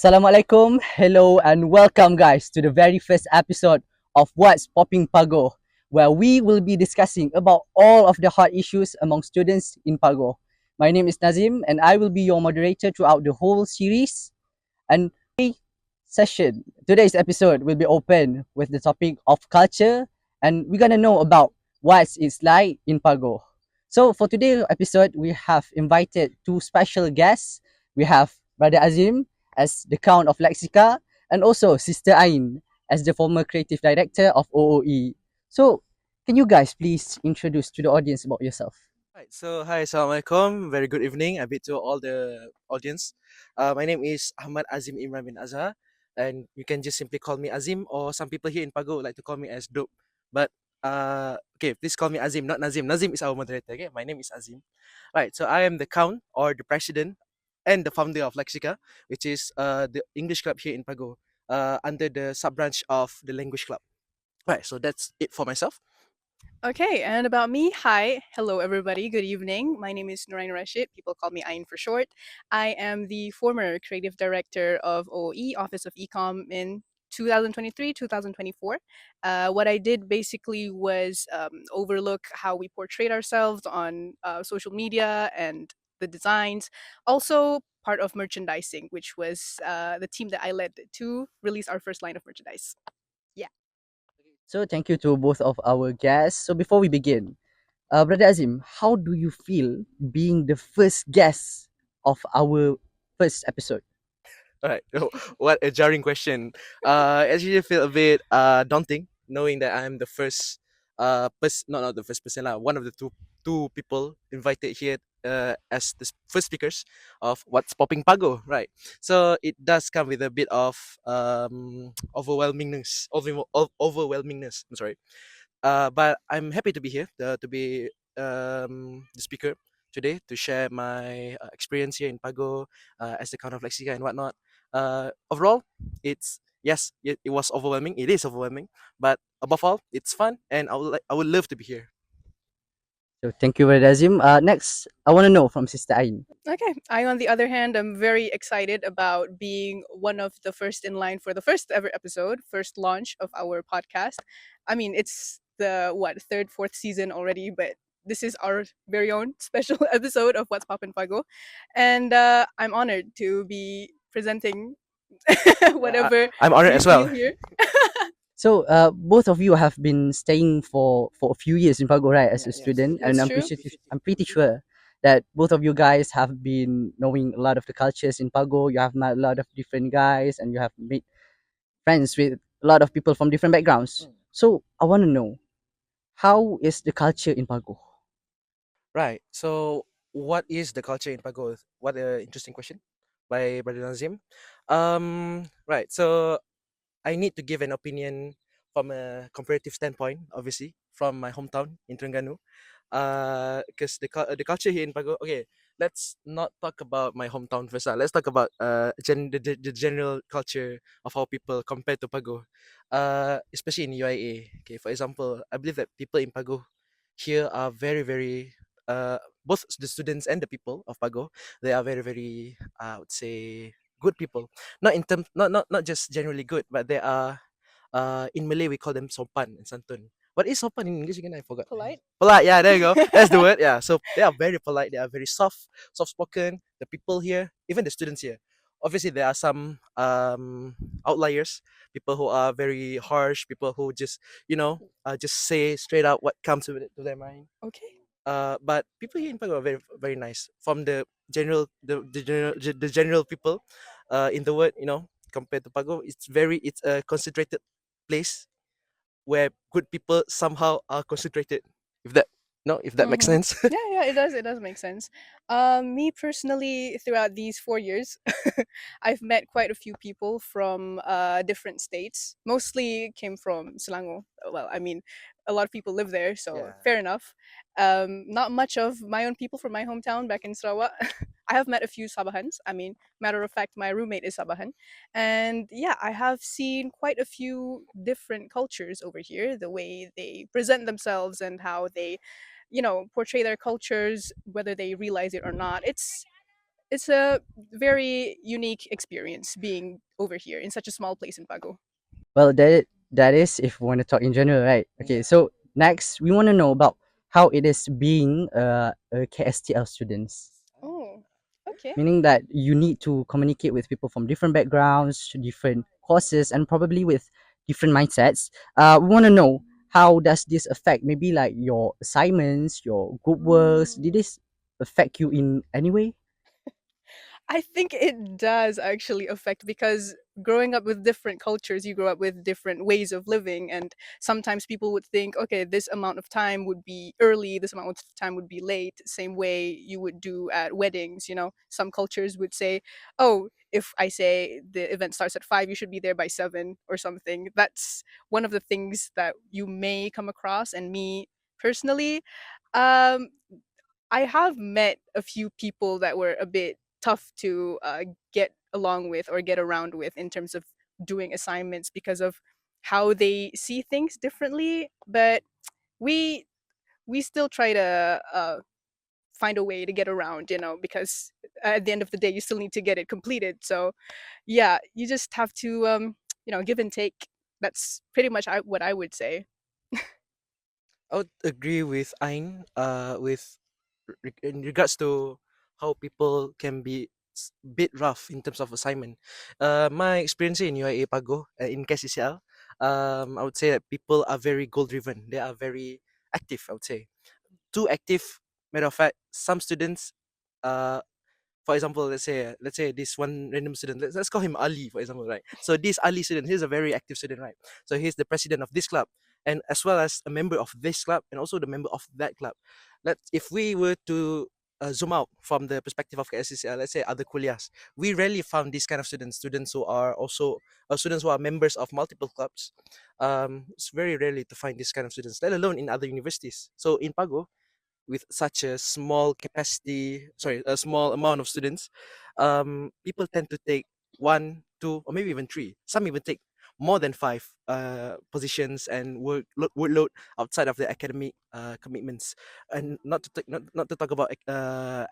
Assalamualaikum, hello and welcome guys to the very first episode of What's Popping Pagoh, where we will be discussing about all of the hot issues among students in Pagoh. My name is Nazim and I will be your moderator throughout the whole series. And today's episode will be open with the topic of culture and we're gonna know about what it's like in Pagoh. So for today's episode, we have invited two special guests. We have Brother Azim as the Count of Lexica and also Sister Ain as the former creative director of OOE. So can you guys please introduce to the audience about yourself? Right, so hi, Assalamualaikum. Very good evening. A bit to all the audience. My name is Ahmad Azim Imran bin Azhar, and you can just simply call me Azim, or some people here in Pago like to call me as Dope. But okay, please call me Azim, not Nazim. Nazim is our moderator. Okay, my name is Azim. Right, so I am the count or the president and the founder of Lexica, which is the English club here in Pago, under the sub branch of the language club. Right, so that's it for myself. Okay, and about me, hi, hello everybody, good evening. My name is Nurain. People call me Ain for short. I am the former creative director of OE, Office of Ecom, in 2023, 2024. What I did basically was overlook how we portrayed ourselves on social media and the designs. Also, part of merchandising, which was the team that I led to release our first line of merchandise. Yeah. So thank you to both of our guests. So before we begin, Brother Azim, how do you feel being the first guest of our first episode? All right. What a jarring question. I actually feel a bit daunting knowing that I'm the first not the first person lah, one of the two people invited here as the first speakers of What's Popping Pago, right? So it does come with a bit of overwhelmingness. I'm sorry. But I'm happy to be here, to be the speaker today to share my experience here in Pago as the Count of Lexica and whatnot. Overall, it's yes, it was overwhelming. It is overwhelming, but above all, it's fun, and I would love to be here. So thank you, Brother Azim. Next, I want to know from Sister Ain. Okay. I, on the other hand, am very excited about being one of the first in line for the first ever episode, first launch of our podcast. I mean, it's the third, fourth season already, but this is our very own special episode of What's Poppin' Pago. And I'm honored to be presenting Yeah, whatever I'm honored we as well. feel here. So both of you have been staying for a few years in Pago, right, as a student, and That's true. I'm pretty sure that both of you guys have been knowing a lot of the cultures in Pago. You have met a lot of different guys, and you have made friends with a lot of people from different backgrounds. So I want to know, how is the culture in Pago? Right. So, what is the culture in Pago? What a interesting question by Brother Nazim. Right. So, I need to give an opinion from a comparative standpoint, obviously, from my hometown in Terengganu. Because the culture here in Pago. Okay, let's not talk about my hometown first. Let's talk about the general culture of how people compare to Pago. Especially in UIA. Okay, for example, I believe that people in Pago here are very both the students and the people of Pago, they are very I would say good people. Not in terms, not just generally good, but they are in Malay we call them sopan and santun. What is sopan in English again? I forgot. Polite. Polite, yeah, there you go. That's the word. Yeah. So they are very polite, they are very soft spoken. The people here, even the students here. Obviously there are some outliers, people who are very harsh, people who just say straight out what comes to their mind. Okay. But people here in Pago are very nice. From the general people, in the word, compared to Pago, it's a concentrated place where good people somehow are concentrated. If that no, if that makes Mm-hmm. sense. Yeah, yeah, it does. It does make sense. Me personally, throughout these 4 years, I've met quite a few people from different states. Mostly came from Selangor. Well, I mean, a lot of people live there, so Yeah. fair enough. Not much of my own people from my hometown back in Sarawak. I have met a few Sabahans. I mean, matter of fact, my roommate is Sabahan, and yeah, I have seen quite a few different cultures over here. The way they present themselves and how they portray their cultures, whether they realize it or not. it's a very unique experience being over here in such a small place in Pago. Well, that is if we want to talk in general, right? Okay, so next we want to know about how it is being a KSTL students, Oh, okay. meaning that you need to communicate with people from different backgrounds, different courses, and probably with different mindsets. We want to know how does this affect maybe like your assignments, your group works? Did this affect you in any way? I think it does actually affect because growing up with different cultures, you grow up with different ways of living. And sometimes people would think, okay, this amount of time would be early, this amount of time would be late, same way you would do at weddings. You know, some cultures would say, oh, if I say the event starts at 5, you should be there by 7 or something. That's one of the things that you may come across. And me personally, um, I have met a few people that were a bit tough to get along with or get around with in terms of doing assignments because of how they see things differently. But we we still try to find a way to get around, you know, because at the end of the day, you still need to get it completed. So yeah, you just have to give and take. That's pretty much what I would say. I would agree with Ain. With in regards to how people can be bit rough in terms of assignment. My experience in UIA Pagoh in KCCL, I would say that people are very goal driven. They are very active. I would say too active. Matter of fact, some students, uh, for example, let's say this one random student, let's call him Ali, for example, right? So this Ali student, he's a very active student, right? So he's the president of this club, and as well as a member of this club, and also the member of that club. If we were to zoom out from the perspective of KSCCL, let's say other kuliahs, we rarely found these kind of students who are also students who are members of multiple clubs. It's very rarely to find this kind of students, let alone in other universities. So in Pago, with such a small capacity, sorry, a small amount of students, people tend to take one, two, or maybe even three. Some even take more than five positions and workload outside of the academic commitments, and not to talk about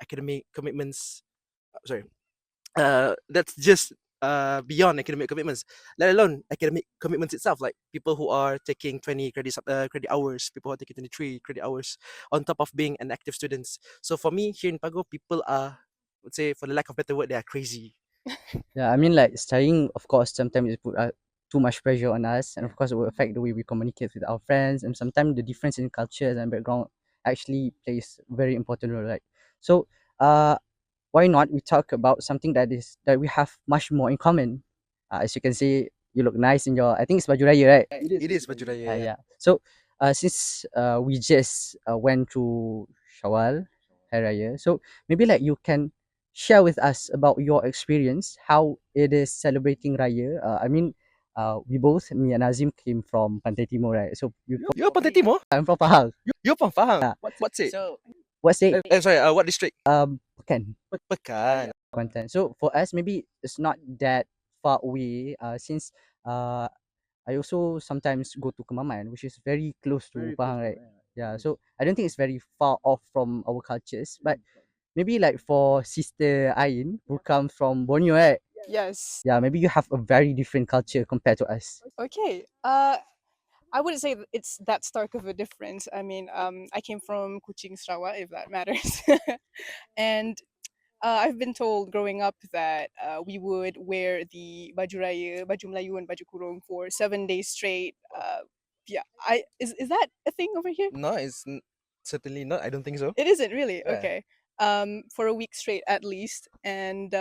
academic commitments. Sorry, that's just beyond academic commitments, let alone academic commitments itself. Like people who are taking 20 credit hours, people who are taking 23 credit hours on top of being an active students. So for me here in Pago, people are, let's say, for the lack of better word, they are crazy. Yeah, I mean, like studying, of course, sometimes it put too much pressure on us, and of course, it will affect the way we communicate with our friends, and sometimes the difference in cultures and background actually plays very important role, right? So, why not we talk about something that we have much more in common? As you can see, you look nice in your. I think it's baju raya, right? It is Baju Raya, yeah. Yeah. So, since we just went through Shawwal, Hari Raya, so maybe like you can share with us about your experience, how it is celebrating Raya. I mean, we both, me and Azim, came from Pantai Timur, right? So You're Pantai Timur? I'm from Pahang. You're from Pahang? Yeah. What's it? What's it? Sorry, what district? Pekan, Pekan. Kuantan. So for us, maybe it's not that far away. Since uh, I also sometimes go to Kemaman, which is very close to Pahang, right? Yeah. So I don't think it's very far off from our cultures, but maybe like for Sister Ain, who come from Borneo, right? Yes. Yeah, maybe you have a very different culture compared to us. Okay. I wouldn't say it's that stark of a difference. I mean, I came from Kuching, Sarawak, if that matters. And I've been told growing up that we would wear the baju raya, baju Melayu, and baju kurung for 7 days straight. Yeah, is that a thing over here? No, certainly not. I don't think so. It isn't really Yeah. okay. For a week straight at least, and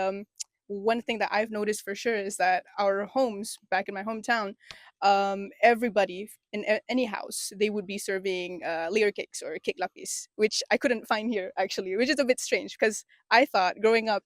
one thing that I've noticed for sure is that our homes back in my hometown, everybody in any house they would be serving layer cakes or cake lapis, which I couldn't find here actually, which is a bit strange because I thought growing up,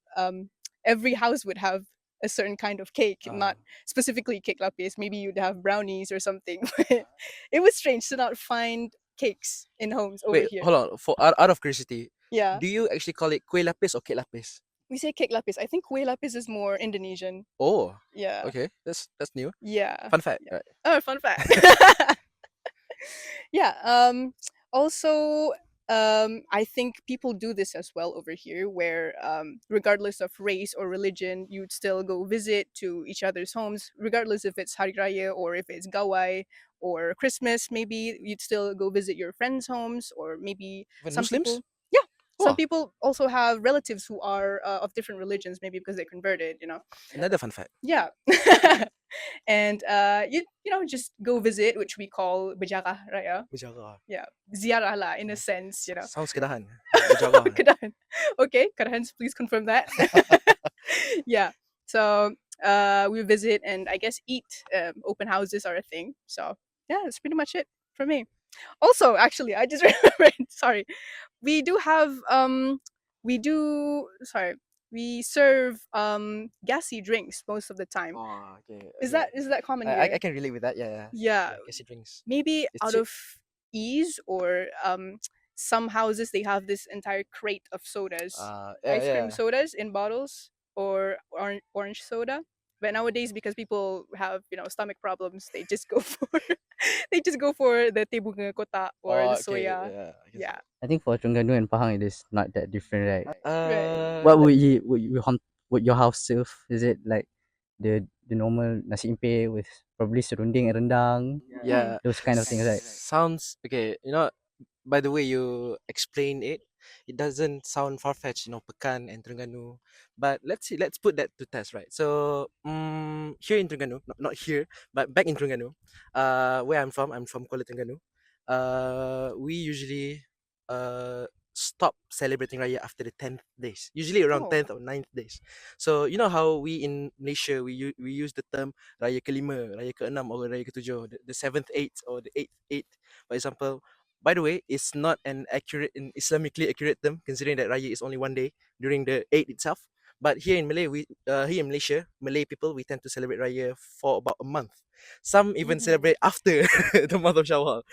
every house would have a certain kind of cake, not specifically cake lapis. Maybe you'd have brownies or something. But it was strange to not find cakes in homes over Wait, here. hold on. For out of curiosity, Yeah, do you actually call it kue lapis or cake lapis? we say cake lapis. I think kue lapis is more Indonesian. Oh, Yeah, okay. That's new. yeah. Fun fact. Yeah. Right. Oh, fun fact. Yeah. Also, I think people do this as well over here, where regardless of race or religion, you'd still go visit to each other's homes, regardless if it's Hari Raya or if it's Gawai or Christmas. Maybe you'd still go visit your friends' homes, or maybe Even some Muslims? people. Yeah, some Oh, people also have relatives who are of different religions, maybe because they converted. another fun fact. Yeah. And just go visit, which we call Bajaka Raya. Berjaga. Yeah, ziarah lah, in a sense. Sounds kedahan. Berjaga. Kadahan. Okay, Kadahans, please confirm that. Yeah. So we visit and I guess eat. Open houses are a thing. So yeah, that's pretty much it for me. Also, actually, I just remembered. Sorry, we do have we do sorry we serve gassy drinks most of the time. Oh, okay, Is okay. that common I here? can relate with that. Yeah, yeah. Yeah, Yeah, gassy drinks. maybe It's out cheap. of ease, or some houses they have this entire crate of sodas, Yeah, ice cream yeah. sodas in bottles, or orange soda. But nowadays, because people have stomach problems, they just go for the tebunga kota or Oh, the okay. soya. Yeah, I can see Yeah, that. I think for Terengganu and Pahang, it is not that different, right? right. What would your house serve? Is it like the normal nasi impeh with probably serunding and rendang, Hmm. Yeah, those kind of things, right? sounds okay. By the way you explain it, it doesn't sound far fetched. Pekan and Terengganu. But let's see. Let's put that to test, right? So, here in Terengganu, not here, but back in Terengganu, where I'm from Kuala Terengganu. We usually stop celebrating Raya after the 10th days. Usually around Oh. 10th or 9th days. So you know how we in Malaysia we use the term Raya kelima, Raya keenam, or Raya ketujuh, the seventh, eighth, or the eighth, for example. By the way, it's not an accurate, an Islamically accurate term, considering that Raya is only one day during the eight itself. But here in Malaysia, Malay people, we tend to celebrate Raya for about a month. Some even Mhm. celebrate after the month of Shawwal,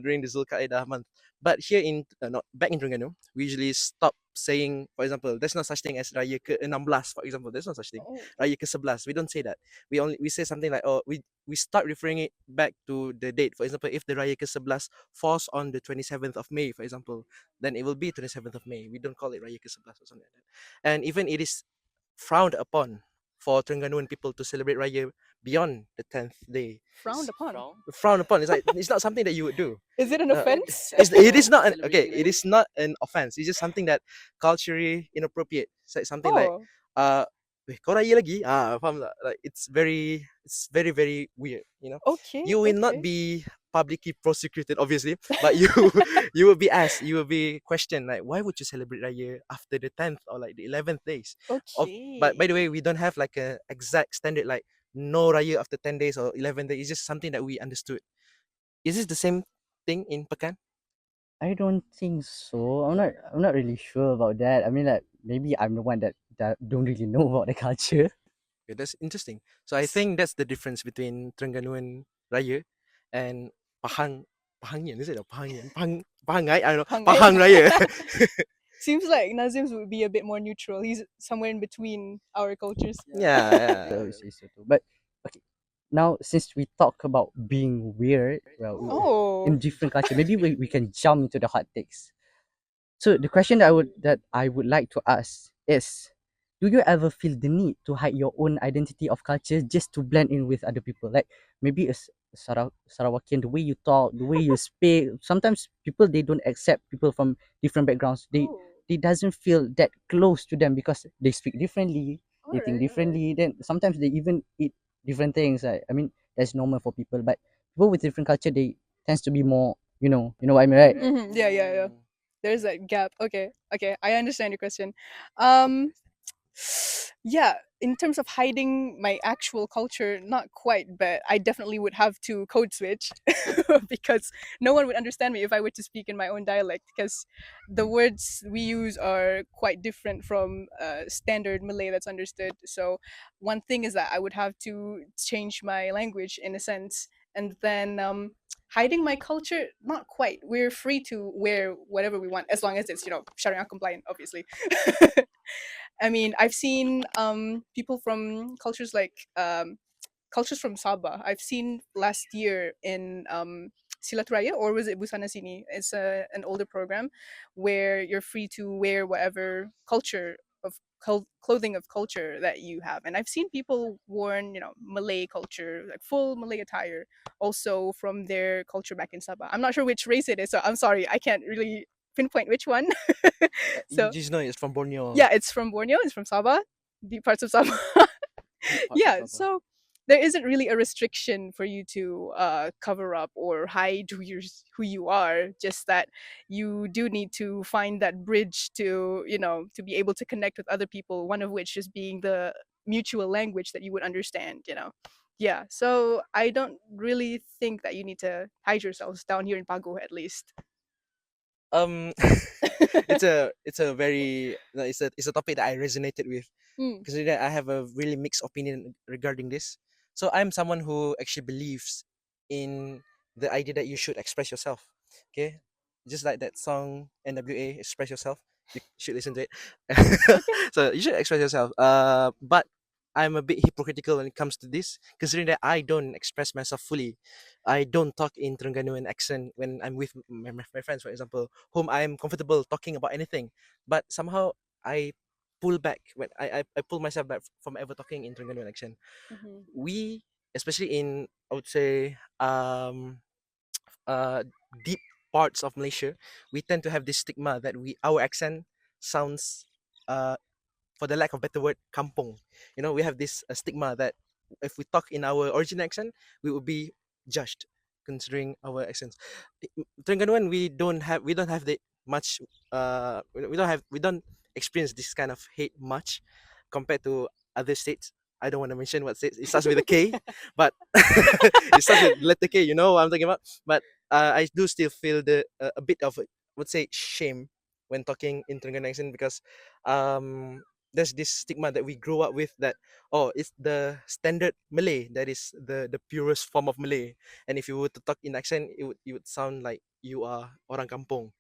during the Zulqa'dah month. But here in not back in Terengganu, we usually stop saying, for example, there's no such thing as Raya ke-16, for example. There's no such thing. Oh. Raya ke-11. We don't say that. We say something like, oh, we start referring it back to the date. For example, if the Raya ke-11 falls on the 27th of May, for example, then it will be 27th of May. We don't call it Raya ke-11 or something like that. And even it is frowned upon for Terengganuan people to celebrate Raya beyond the 10th day. Frowned upon. Frowned upon. It's like it's not something that you would do. Is it an Uh, offense? it is not okay. It is not an offense. It's just something that culturally inappropriate. It's like something like Oh, uh, kau raya lagi? Faham tak? Like it's very very weird. okay, You will not okay. be publicly prosecuted, obviously, but you you will be asked, you will be questioned, like why would you celebrate Raya after the 10th or like the 11th days? But by the way, Okay. we don't have like a exact standard like no Raya after 10 days or 11 days. It's just something that we understood. Is this the same thing in Pekan? I don't think so. I'm not really sure about that. I mean, like maybe I'm the one that don't really know about the culture. Okay, that's interesting. So I think that's the difference between Terengganuan Raya and Pahangian, is it? Or Pahangai? I don't know. Pangai. Pahang Raya. Seems like Nazim's would be a bit more neutral. He's somewhere in between our cultures. Yeah, I would say so too. But okay, now since we talk about being weird, well, in Oh. different culture, maybe we can jump into the hot takes. So the question that I would like to ask is, do you ever feel the need to hide your own identity of culture just to blend in with other people? Like maybe a Sarawakian, the way you talk, the way you speak. Sometimes people they don't accept people from different backgrounds. They doesn't feel that close to them because they speak differently, they think Alright. differently. Then sometimes they even eat different things. I mean that's normal for people, but people with different culture they tends to be more. You know what I mean, right? Yeah, yeah, yeah. There's that gap. Okay, okay, I understand your question. Um, yeah, in terms of hiding my actual culture, not quite, but I definitely would have to code switch because no one would understand me if I were to speak in my own dialect, because the words we use are quite different from standard Malay that's understood. So one thing is that I would have to change my language in a sense, and then hiding my culture, not quite. We're free to wear whatever we want as long as it's Sharia compliant, obviously. I mean, I've seen people from cultures like cultures from Sabah. I've seen last year in Silat Raya, or was it Busana Sini? It's an older program where you're free to wear whatever culture of clothing of culture that you have. And I've seen people worn, Malay culture, like full Malay attire, also from their culture back in Sabah. I'm not sure which race it is, so I'm sorry, I can't really pinpoint which one. You So just know it's from Borneo, yeah, it's from Borneo, it's from Sabah, deep parts of Sabah. deep parts of Yeah, Sabah. so there isn't really a restriction for you to cover up or hide who you are. Just that you do need to find that bridge to, to be able to connect with other people. One of which just being the mutual language that you would understand. Yeah, so I don't really think that you need to hide yourselves down here in Pago, at least. Um, it's a very no, it's a topic that I resonated with, Mm, considering that I have a really mixed opinion regarding this. So I'm someone who actually believes in the idea that you should express yourself. Okay, just like that song NWA, Express Yourself. You should listen to it. okay. So you should express yourself. But I'm a bit hypocritical when it comes to this, considering that I don't express myself fully. I don't talk in Terengganuan accent when I'm with my friends, for example, whom I'm comfortable talking about anything. But somehow I pull back when I pull myself back from ever talking in Terengganu accent. Mhm. We, especially in, I would say, uh deep parts of Malaysia, we tend to have this stigma that our accent sounds, for the lack of better word, kampong. We have this stigma that if we talk in our original accent, we would be judged considering our accents. Terengganuan, we don't have that much. We don't experience this kind of hate much compared to other states. I don't want to mention what states. It starts with a K, but it starts with letter K. You know what I'm talking about. But I do still feel a bit of, would say, shame when talking in Terengganu accent, because um there's this stigma that we grow up with, that it's the standard Malay that is the purest form of Malay, and if you were to talk in accent, it would sound like you are orang kampung.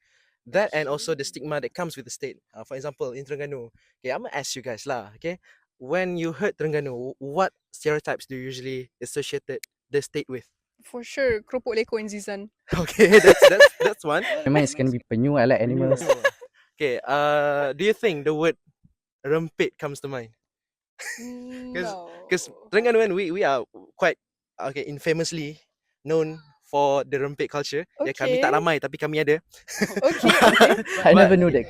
That, and also the stigma that comes with the state. For example, in Terengganu, okay, I'm gonna ask you guys lah, okay, when you heard Terengganu, what stereotypes do you usually associate the state with? For sure, keropok leko in season. Okay, that's one. Mine is gonna be penyu. I like animals. Okay, do you think the word rempit comes to mind? Because No. Terengganu, we are quite, okay, infamously known for the rempit culture. Ya, kami tak Okay. ramai tapi kami ada. Okay, okay. I But never knew that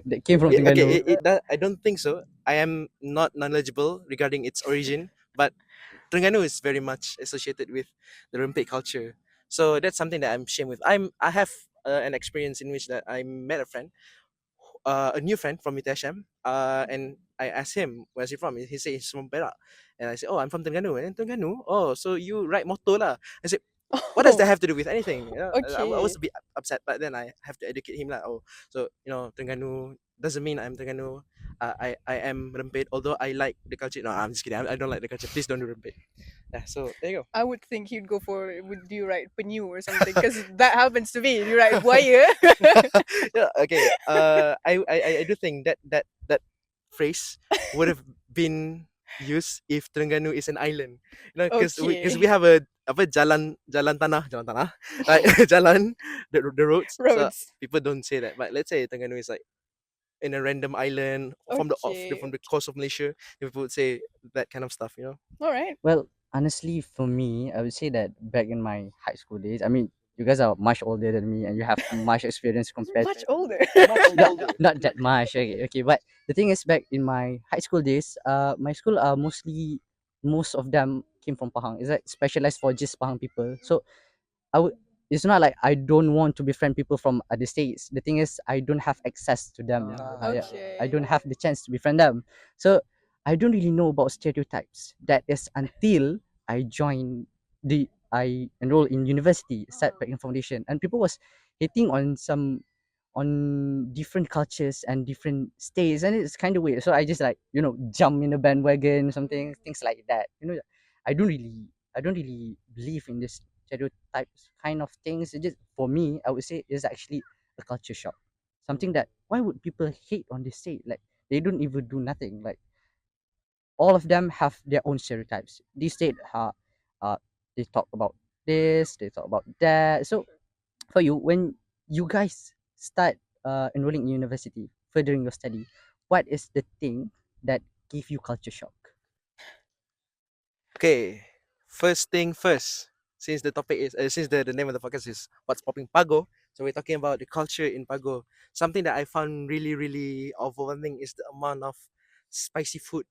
that came from Terengganu. I don't think so. I am not knowledgeable regarding its origin, but Terengganu is very much associated with the rempit culture. So that's something that I'm ashamed with. I have an experience in which that I met a friend, a new friend from UTSM, and I asked him, where's he from? He said he's from Perak. And I said, oh, I'm from Terengganu. And Terengganu? Oh, so you ride motor lah. I said, what does that Oh, have to do with anything? I was okay. a bit upset, but then I have to educate him lah. Oh, so Terengganu doesn't mean I'm Terengganu. I am rempit, although I like the culture. No, I'm just kidding. I don't like the culture. Please don't do rempit. Yeah, so there you go. I would think he'd go for, would you write penyu or something? Because that happens to me. You write buaya. Yeah, okay. I do think that phrase would have been used if Terengganu is an island. Because we Okay. have a apa jalan tanah, like jalan, the roads. So Roads. people don't say that. But let's say Terengganu is like in a random island from Okay. the coast of Malaysia, people would say that kind of stuff. All right. Well, honestly, for me, I would say that back in my high school days, I mean, you guys are much older than me and you have much experience compared. Much older. Not that much. Okay, okay. But the thing is, back in my high school days, my school are mostly, most of them came from Pahang. It's like specialized for just Pahang people. So I would. It's not like I don't want to befriend people from other states. The thing is, I don't have access to them. Yeah, I Okay. don't have the chance to befriend them. So I don't really know about stereotypes. That is until I enrolled in university, start back in foundation, and people was hating on different cultures and different states, and it's kind of weird. So I just like jump in a bandwagon, something things like that. I don't really I don't really believe in this stereotypes kind of things. It just, for me, I would say it's actually a culture shock. Something that, why would people hate on this state? Like, they don't even do nothing. Like, all of them have their own stereotypes. This state, uh, they talk about this, they talk about that. So for you, when you guys start enrolling in university, furthering your study, what is the thing that give you culture shock? Okay, first thing first. Since the topic is since the name of the podcast is what's popping Pagoh, so we're talking about the culture in Pagoh. Something that I found really really overwhelming is the amount of spicy food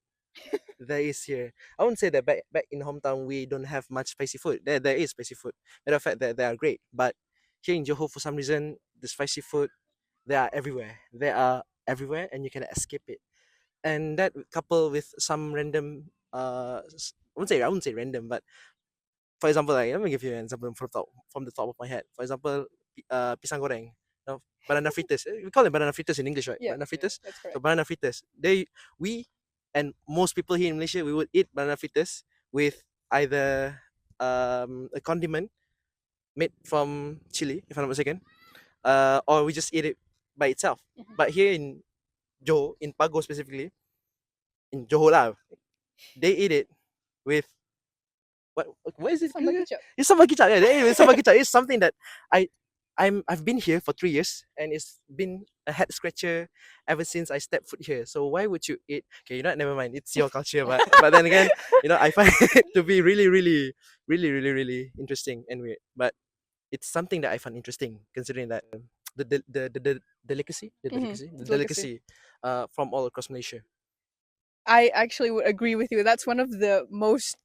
there is here. I wouldn't say that back in hometown we don't have much spicy food. There is spicy food. Matter of fact, they are great. But here in Johor, for some reason, the spicy food they are everywhere. They are everywhere, and you cannot escape it. And that coupled with some random I wouldn't say random, but for example, like let me give you an example from the top of my head. For example, pisang goreng, banana fritters. We call it banana fritters in English, right? Yeah, Banana fritters. that's So correct. banana fritters. We and most people here in Malaysia we would eat banana fritters with either a condiment made from chili, if I'm not mistaken, or we just eat it by itself. Mhm. But here in Johor, in Pagoh specifically, in Johor lah, they eat it with what is it? Sambal kicap. It's sambal kicap. Yeah, they eat it with sambal kicap. It's something that I've been here for 3 years and it's been a head scratcher ever since I stepped foot here. So why would you eat? Okay, you know what? Never mind. It's your culture, but then again, I find it to be really, really, really, really, really interesting and weird. But it's something that I find interesting considering that the delicacy, Delicacy. from all across Malaysia. I actually would agree with you. That's one of the most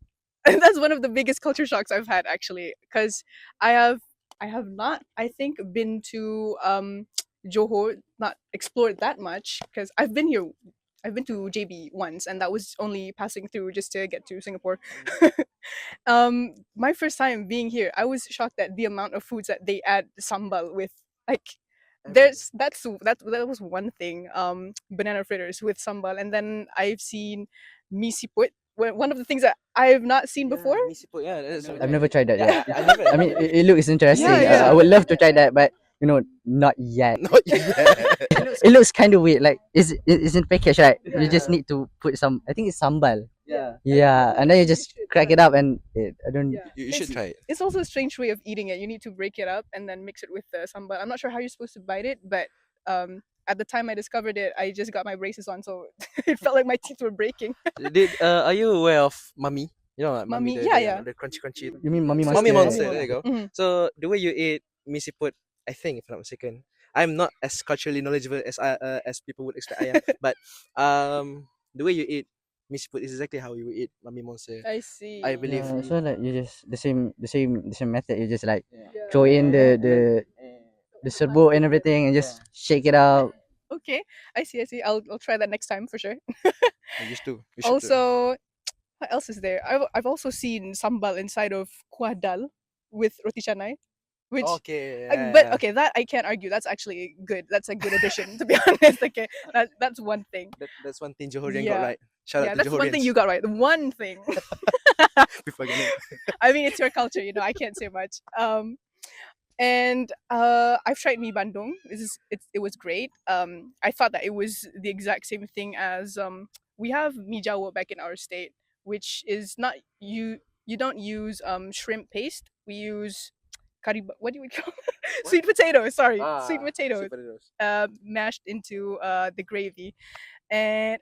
that's one of the biggest culture shocks I've had actually, because I have not, I think, been to Johor, not explored that much, because I've been here. I've been to JB once, and that was only passing through just to get to Singapore. My first time being here, I was shocked at the amount of foods that they add sambal with. Like, that was one thing. Banana fritters with sambal, and then I've seen misi put. One of the things that I have not seen before. Yeah, that's I've never tried that yet. I never. I mean, it looks interesting. Yeah. I would love to try that, but not yet. Not yet. It looks kind of weird. Like, it's in package, right? You just need to put some. I think it's sambal. Yeah, and then you just crack it up, and I don't. Yeah. You should try it. It's also a strange way of eating it. You need to break it up and then mix it with the sambal. I'm not sure how you're supposed to bite it, but at the time I discovered it, I just got my braces on, so it felt like my teeth were breaking. Are you aware of mummy? You know, like Mummy, the, yeah. the crunchy. You mean Mummy Monster? Mummy monster. Monster. There you go. Mhm. So the way you eat misi put, I think, if I'm not mistaken, I'm not as culturally knowledgeable as people would expect I am, but the way you eat misi put is exactly how you would eat mummy monster. I see. I believe. Yeah, so like you just the same method. You just like Yeah. throw in the serbuk and everything, and just shake it out. Okay, I see. I'll try that next time for sure. I used to. You should Also, what else is there? I've also seen sambal inside of kuah dal with roti canai, which. Okay. But okay, that I can't argue. That's actually good. That's a good addition, to be honest. Okay, that's one thing. That's one thing Johorian Yeah. got right. Shout Yeah, out to that's Johorians. one thing you got right. One thing. Before getting I mean, it's your culture, I can't say much. And I've tried mi bandung. It was great. I thought that it was the exact same thing as we have mi jawa back in our state, which is not you don't use shrimp paste. We use what do we call it? Sweet potatoes. Sorry, sweet potatoes. Mashed into the gravy. And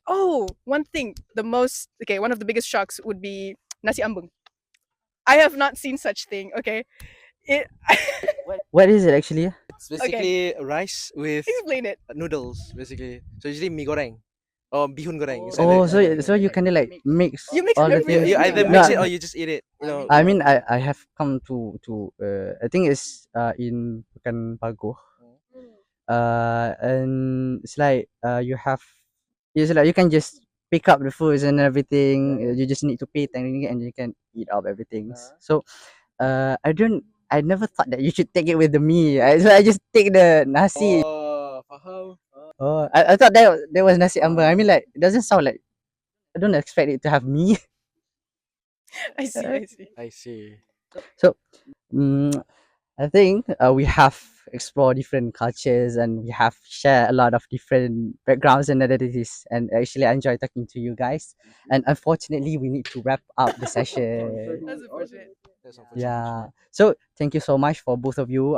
one thing, one of the biggest shocks would be nasi ambung. I have not seen such thing. Okay, it. What is it actually? It's basically rice with Explain it. noodles, basically. So usually mi goreng or bihun goreng. It's Oh, either- so you kind of like mix You mix all the everything. things. you either No, mix it or you just eat it. I mean, I have come to I think it's in Pekan Pagoh. And it's like it's like you can just pick up the foods and everything. You just need to pay 10 ringgit and you can eat up everything. So I never thought that you should take it with the meat. So I just take the nasi. Oh, faham. Oh, I thought that was nasi ambeng. I mean, like, it doesn't sound like, I don't expect it to have meat. I see. I see. I think we have explored different cultures and we have shared a lot of different backgrounds and identities. And actually, I enjoy talking to you guys. And unfortunately, we need to wrap up the session. That's unfortunate. That's unfortunate. Yeah. So thank you so much for both of you.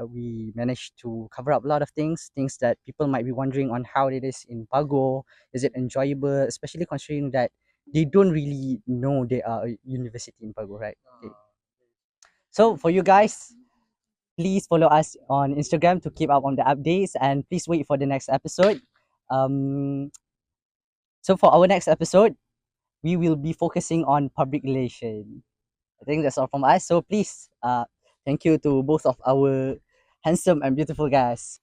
We managed to cover up a lot of things that people might be wondering on how it is in Pago. Is it enjoyable, especially considering that they don't really know they are a university in Pago, right? Okay. So for you guys, please follow us on Instagram to keep up on the updates, and please wait for the next episode. Um, so for our next episode, we will be focusing on public relation. I think that's all from us. So please, thank you to both of our handsome and beautiful guys.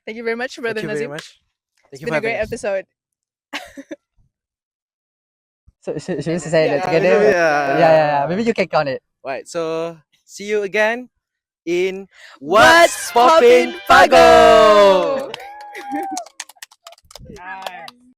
Thank you very much, Thank Brother you very Nazim. much. It's Thank you been for a having great us. episode. So should we say that Yeah, together? Yeah. Maybe you can count it. Right. So see you again in What's What's Poppin' Poppin' Pago. Pago?